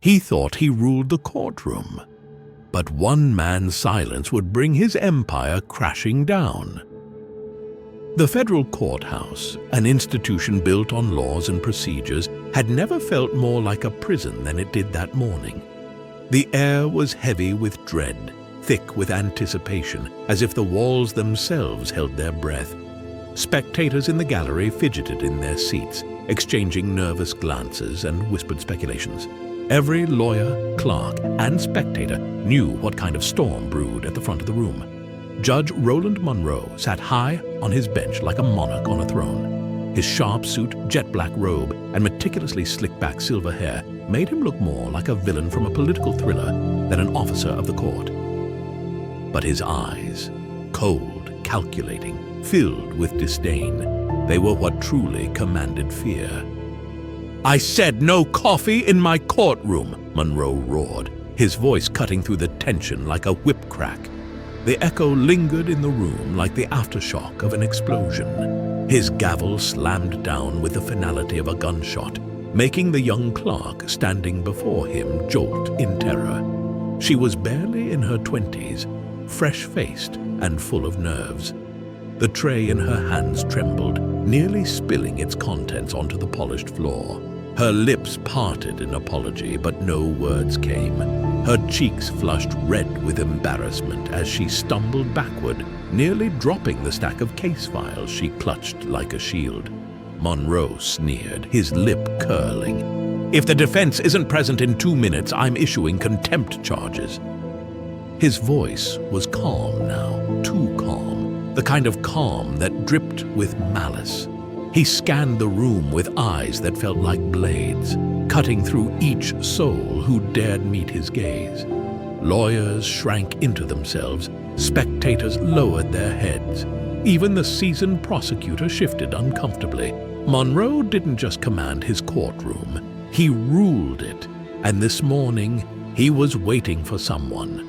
He thought he ruled the courtroom, but one man's silence would bring his empire crashing down. The federal courthouse, an institution built on laws and procedures, had never felt more like a prison than it did that morning. The air was heavy with dread, thick with anticipation, as if the walls themselves held their breath. Spectators in the gallery fidgeted in their seats, exchanging nervous glances and whispered speculations. Every lawyer, clerk, and spectator knew what kind of storm brewed at the front of the room. Judge Roland Monroe sat high on his bench like a monarch on a throne. His sharp suit, jet-black robe, and meticulously slicked-back silver hair made him look more like a villain from a political thriller than an officer of the court. But his eyes, cold, calculating, filled with disdain, they were what truly commanded fear. "I said no coffee in my courtroom," Monroe roared, his voice cutting through the tension like a whip crack. The echo lingered in the room like the aftershock of an explosion. His gavel slammed down with the finality of a gunshot, making the young clerk standing before him jolt in terror. She was barely in her 20s, fresh-faced and full of nerves. The tray in her hands trembled, nearly spilling its contents onto the polished floor. Her lips parted in apology, but no words came. Her cheeks flushed red with embarrassment as she stumbled backward, nearly dropping the stack of case files she clutched like a shield. Monroe sneered, his lip curling. "If the defense isn't present in 2 minutes, I'm issuing contempt charges." His voice was calm now, too calm, the kind of calm that dripped with malice. He scanned the room with eyes that felt like blades, cutting through each soul who dared meet his gaze. Lawyers shrank into themselves, spectators lowered their heads. Even the seasoned prosecutor shifted uncomfortably. Monroe didn't just command his courtroom, he ruled it. And this morning, he was waiting for someone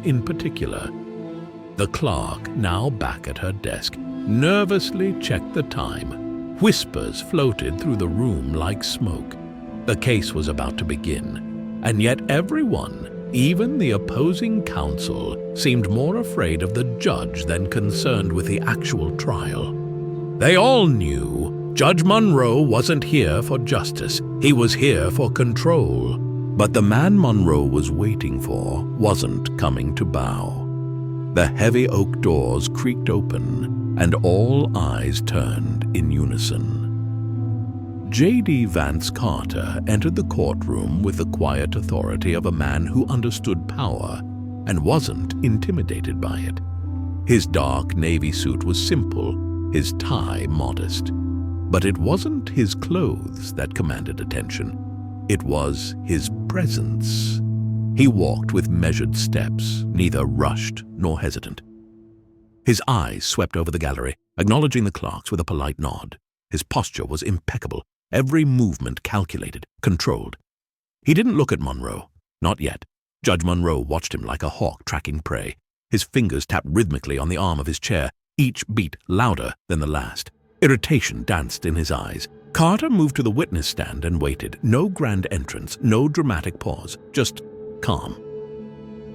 in particular. The clerk, now back at her desk, nervously checked the time. Whispers floated through the room like smoke. The case was about to begin, and yet everyone, even the opposing counsel, seemed more afraid of the judge than concerned with the actual trial. They all knew Judge Monroe wasn't here for justice, he was here for control. But the man Monroe was waiting for wasn't coming to bow. The heavy oak doors creaked open, and all eyes turned in unison. J.D. Vance Carter entered the courtroom with the quiet authority of a man who understood power and wasn't intimidated by it. His dark navy suit was simple, his tie modest. But it wasn't his clothes that commanded attention. It was his presence. He walked with measured steps, neither rushed nor hesitant. His eyes swept over the gallery, acknowledging the clerks with a polite nod. His posture was impeccable, every movement calculated, controlled. He didn't look at Monroe, not yet. Judge Monroe watched him like a hawk tracking prey. His fingers tapped rhythmically on the arm of his chair, each beat louder than the last. Irritation danced in his eyes. Carter moved to the witness stand and waited. No grand entrance, no dramatic pause, just calm.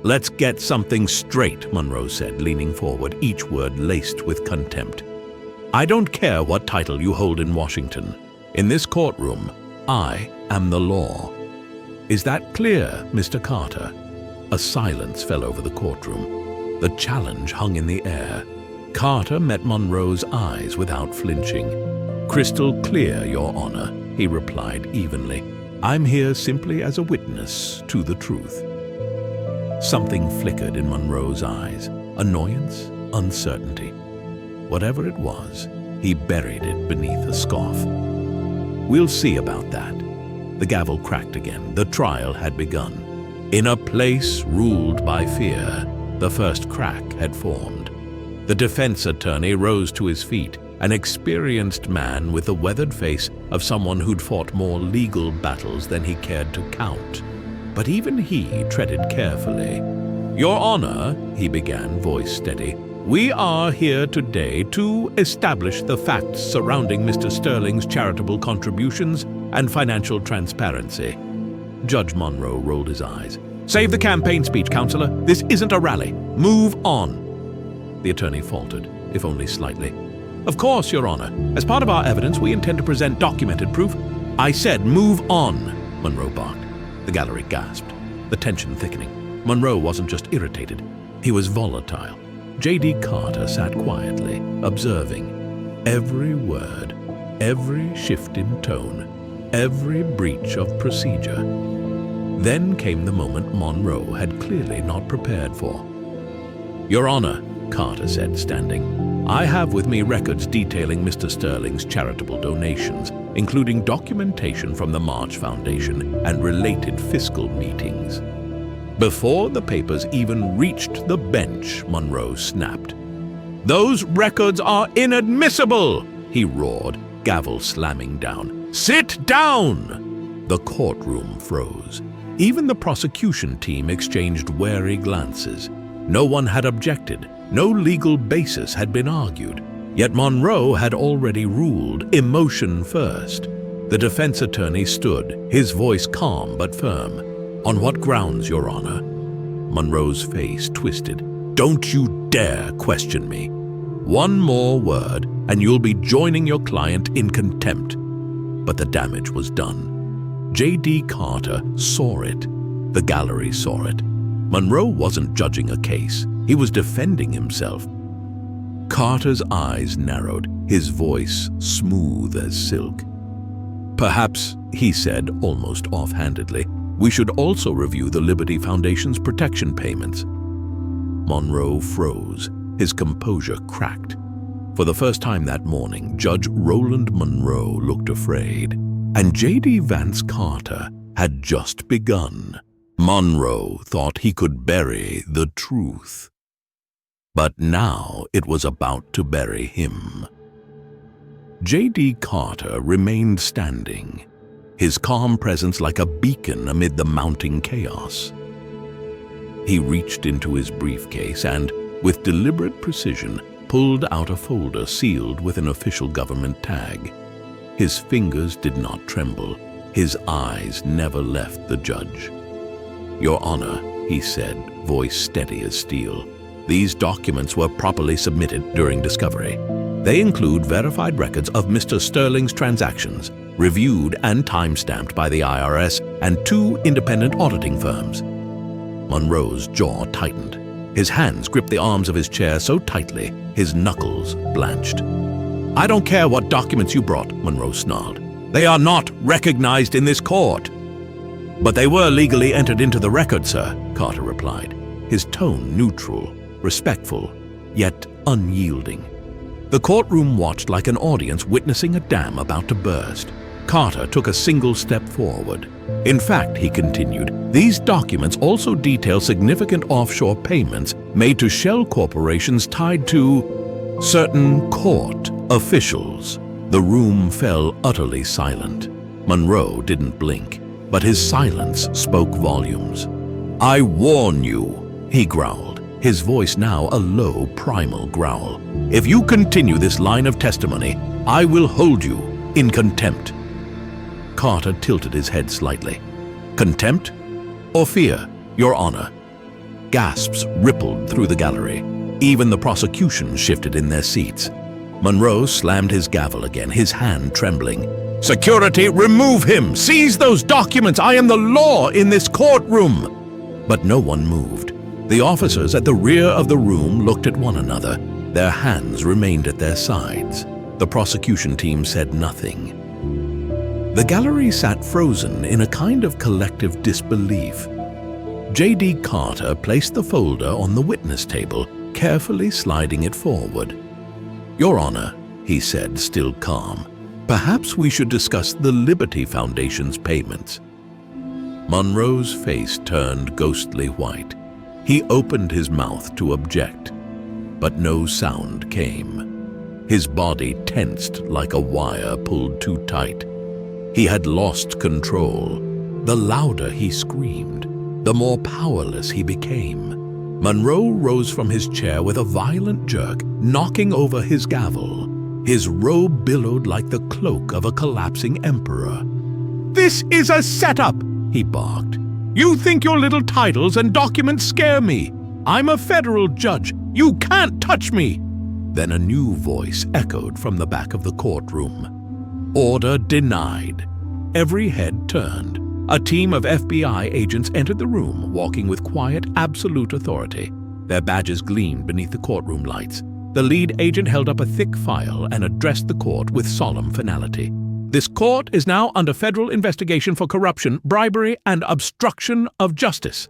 "Let's get something straight," Monroe said, leaning forward, each word laced with contempt. "I don't care what title you hold in Washington. In this courtroom, I am the law. Is that clear, Mr. Carter?" A silence fell over the courtroom. The challenge hung in the air. Carter met Monroe's eyes without flinching. "Crystal clear, Your Honor," he replied evenly. "I'm here simply as a witness to the truth." Something flickered in Monroe's eyes, annoyance, uncertainty. Whatever it was, he buried it beneath a scoff. "We'll see about that." The gavel cracked again. The trial had begun. In a place ruled by fear, the first crack had formed. The defense attorney rose to his feet, an experienced man with the weathered face of someone who'd fought more legal battles than he cared to count. But even he treaded carefully. "Your Honor," he began, voice steady, "we are here today to establish the facts surrounding Mr. Sterling's charitable contributions and financial transparency." Judge Monroe rolled his eyes. "Save the campaign speech, Counselor. This isn't a rally. Move on." The attorney faltered, if only slightly. "Of course, Your Honor. As part of our evidence, we intend to present documented proof." "I said move on," Monroe barked. The gallery gasped, the tension thickening. Monroe wasn't just irritated. He was volatile. J.D. Carter sat quietly, observing. Every word, every shift in tone, every breach of procedure. Then came the moment Monroe had clearly not prepared for. "Your Honor," Carter said, standing, "I have with me records detailing Mr. Sterling's charitable donations, including documentation from the March Foundation and related fiscal meetings." Before the papers even reached the bench, Monroe snapped. "Those records are inadmissible!" he roared, gavel slamming down. "Sit down!" The courtroom froze. Even the prosecution team exchanged wary glances. No one had objected. No legal basis had been argued. Yet Monroe had already ruled, emotion first. The defense attorney stood, his voice calm but firm. "On what grounds, Your Honor?" Monroe's face twisted. "Don't you dare question me. One more word, and you'll be joining your client in contempt." But the damage was done. J.D. Carter saw it. The gallery saw it. Monroe wasn't judging a case. He was defending himself. Carter's eyes narrowed, his voice smooth as silk. "Perhaps," he said almost offhandedly, "we should also review the Liberty Foundation's protection payments." Monroe froze, his composure cracked. For the first time that morning, Judge Roland Monroe looked afraid, and J.D. Vance Carter had just begun. Monroe thought he could bury the truth. But now it was about to bury him. J.D. Carter remained standing, his calm presence like a beacon amid the mounting chaos. He reached into his briefcase and, with deliberate precision, pulled out a folder sealed with an official government tag. His fingers did not tremble. His eyes never left the judge. "Your Honor," he said, voice steady as steel, "these documents were properly submitted during discovery. They include verified records of Mr. Sterling's transactions, reviewed and time-stamped by the IRS and 2 independent auditing firms." Monroe's jaw tightened. His hands gripped the arms of his chair so tightly, his knuckles blanched. "I don't care what documents you brought," Monroe snarled. "They are not recognized in this court." "But they were legally entered into the record, sir," Carter replied, his tone neutral, respectful, yet unyielding. The courtroom watched like an audience witnessing a dam about to burst. Carter took a single step forward. "In fact," he continued, "these documents also detail significant offshore payments made to shell corporations tied to certain court officials." The room fell utterly silent. Monroe didn't blink, but his silence spoke volumes. "I warn you," he growled, his voice now a low, primal growl. "If you continue this line of testimony, I will hold you in contempt." Carter tilted his head slightly. "Contempt or fear, Your Honor?" Gasps rippled through the gallery. Even the prosecution shifted in their seats. Monroe slammed his gavel again, his hand trembling. "Security, remove him! Seize those documents! I am the law in this courtroom!" But no one moved. The officers at the rear of the room looked at one another. Their hands remained at their sides. The prosecution team said nothing. The gallery sat frozen in a kind of collective disbelief. J.D. Carter placed the folder on the witness table, carefully sliding it forward. "Your Honor," he said, still calm, "perhaps we should discuss the Liberty Foundation's payments." Monroe's face turned ghostly white. He opened his mouth to object, but no sound came. His body tensed like a wire pulled too tight. He had lost control. The louder he screamed, the more powerless he became. Monroe rose from his chair with a violent jerk, knocking over his gavel. His robe billowed like the cloak of a collapsing emperor. "This is a setup!" he barked. "You think your little titles and documents scare me? I'm a federal judge. You can't touch me!" Then a new voice echoed from the back of the courtroom. "Order denied." Every head turned. A team of FBI agents entered the room, walking with quiet, absolute authority. Their badges gleamed beneath the courtroom lights. The lead agent held up a thick file and addressed the court with solemn finality. "This court is now under federal investigation for corruption, bribery, and obstruction of justice."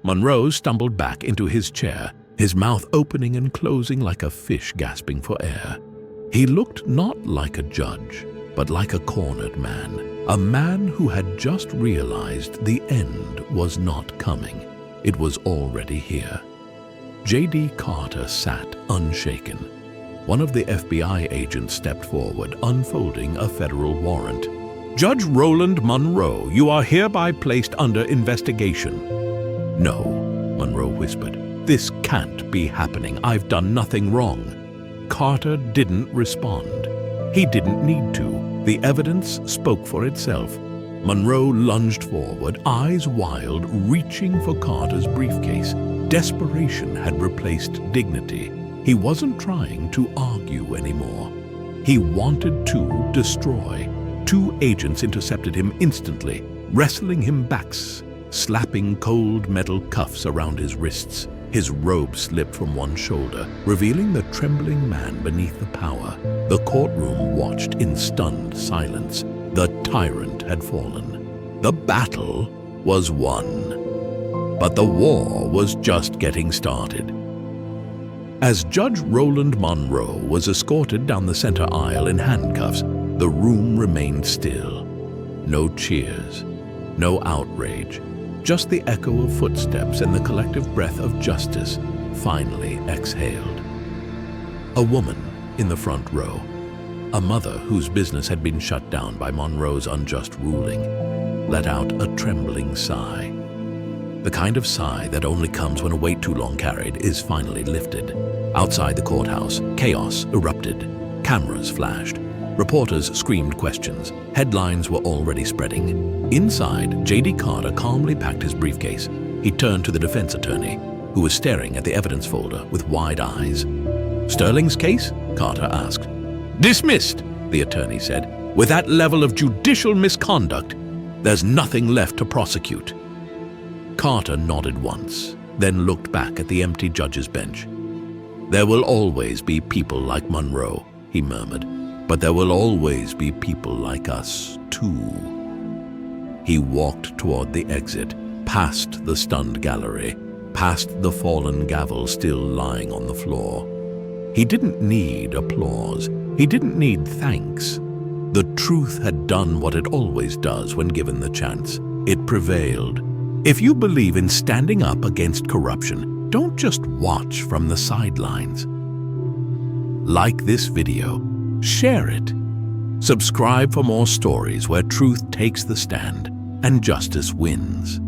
Monroe stumbled back into his chair, his mouth opening and closing like a fish gasping for air. He looked not like a judge, but like a cornered man, a man who had just realized the end was not coming. It was already here. J.D. Carter sat unshaken. One of the FBI agents stepped forward, unfolding a federal warrant. "Judge Roland Monroe, you are hereby placed under investigation." "No," Monroe whispered. "This can't be happening. I've done nothing wrong." Carter didn't respond. He didn't need to. The evidence spoke for itself. Monroe lunged forward, eyes wild, reaching for Carter's briefcase. Desperation had replaced dignity. He wasn't trying to argue anymore. He wanted to destroy. Two agents intercepted him instantly, wrestling him back, slapping cold metal cuffs around his wrists. His robe slipped from one shoulder, revealing the trembling man beneath the power. The courtroom watched in stunned silence. The tyrant had fallen. The battle was won. But the war was just getting started. As Judge Roland Monroe was escorted down the center aisle in handcuffs, the room remained still. No cheers, no outrage, just the echo of footsteps and the collective breath of justice finally exhaled. A woman in the front row, a mother whose business had been shut down by Monroe's unjust ruling, let out a trembling sigh. The kind of sigh that only comes when a weight too long carried is finally lifted. Outside the courthouse, chaos erupted. Cameras flashed. Reporters screamed questions. Headlines were already spreading. Inside, J.D. Carter calmly packed his briefcase. He turned to the defense attorney, who was staring at the evidence folder with wide eyes. "Sterling's case?" Carter asked. "Dismissed," the attorney said. "With that level of judicial misconduct, there's nothing left to prosecute." Carter nodded once, then looked back at the empty judge's bench. "There will always be people like Monroe," he murmured, "but there will always be people like us, too." He walked toward the exit, past the stunned gallery, past the fallen gavel still lying on the floor. He didn't need applause. He didn't need thanks. The truth had done what it always does when given the chance. It prevailed. If you believe in standing up against corruption, don't just watch from the sidelines. Like this video, share it. Subscribe for more stories where truth takes the stand and justice wins.